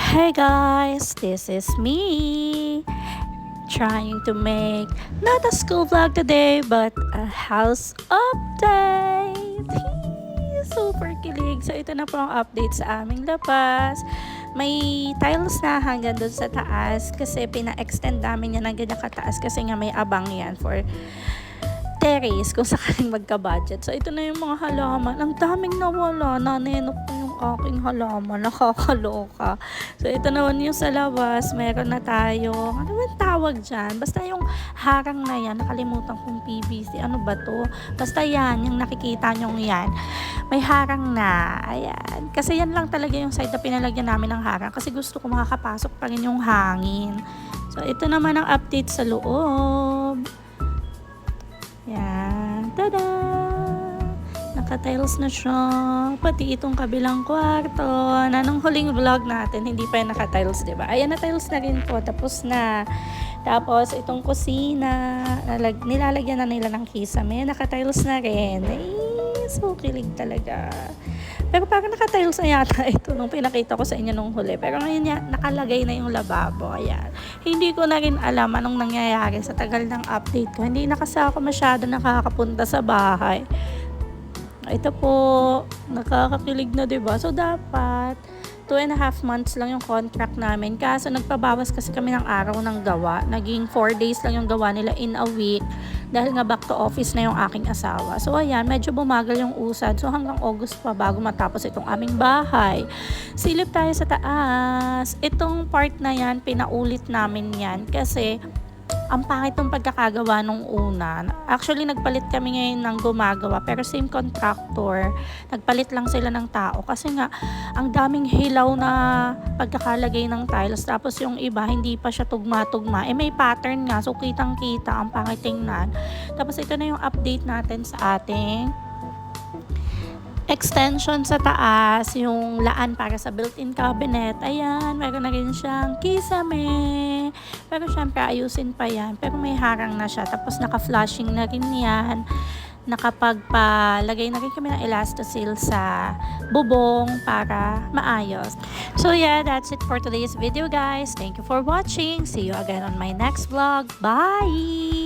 Hey guys, this is me trying to make not a school vlog today but a house update. Super kilig. So ito na po ang update sa aming labas. May tiles na hanggang doon sa taas kasi pina-extend namin yan ng ganyan kataas kasi nga may abang yan for terrace kung sakaling magka-budget. So ito na yung mga halaman. Ang daming nawala. Nanenok na yung aking halaman. Nakakaloka. So ito naman yung sa labas. Meron na tayo. Ano ba tawag dyan? Basta yung harang na yan. Nakalimutan kong PVC. Ano ba to? Basta yan. Yung nakikita nyong yan. May harang na. Ayan. Kasi yan lang talaga yung side na pinalagyan namin ng harang. Kasi gusto ko makakapasok pa rin yung hangin. So ito naman ang update sa loob. Yan. Tada! Naka-tiles na siya. Pati itong kabilang kwarto. Na nung huling vlog natin, hindi pa yung naka-tiles, diba? Ayan, na-tiles na rin po. Tapos na. Tapos, itong kusina. Nilalagyan na nila ng kisame. Naka-tiles na rin. Ay, so kilig talaga. Pero parang naka-tiles na yata ito nung pinakita ko sa inyo nung huli. Pero ngayon nakalagay na yung lababo. Ayan. Hindi ko na rin alam anong nangyayari sa tagal ng update ko. Hindi na kasi ako masyado nakakapunta sa bahay. Ito po, nakakakilig na, diba? So, dapat 2.5 months lang yung contract namin. Kaso nagpabawas kasi kami ng araw ng gawa. Naging 4 days lang yung gawa nila in a week. Dahil nga back to office na yung aking asawa. So ayan, medyo bumagal yung usad. So hanggang August pa bago matapos itong aming bahay. Silip tayo sa taas. Itong part na yan, pinaulit namin yan. Kasi ang pangit ng pagkakagawa nung una. Actually, nagpalit kami ngayon ng gumagawa. Pero same contractor. Nagpalit lang sila ng tao. Kasi nga, ang daming hilaw na pagkakalagay ng tiles. Tapos yung iba, hindi pa siya tugma-tugma. May pattern nga. So, kitang-kita. Ang pangit tingnan. Tapos, ito na yung update natin sa ating extension sa taas, yung laan para sa built-in cabinet. Ayan, meron na rin siyang kisame. Pero syempre, ayusin pa yan. Pero may harang na siya. Tapos naka-flushing na rin yan. Nakapagpalagay na rin kami ng elastosil sa bubong para maayos. So yeah, that's it for today's video, guys. Thank you for watching. See you again on my next vlog. Bye!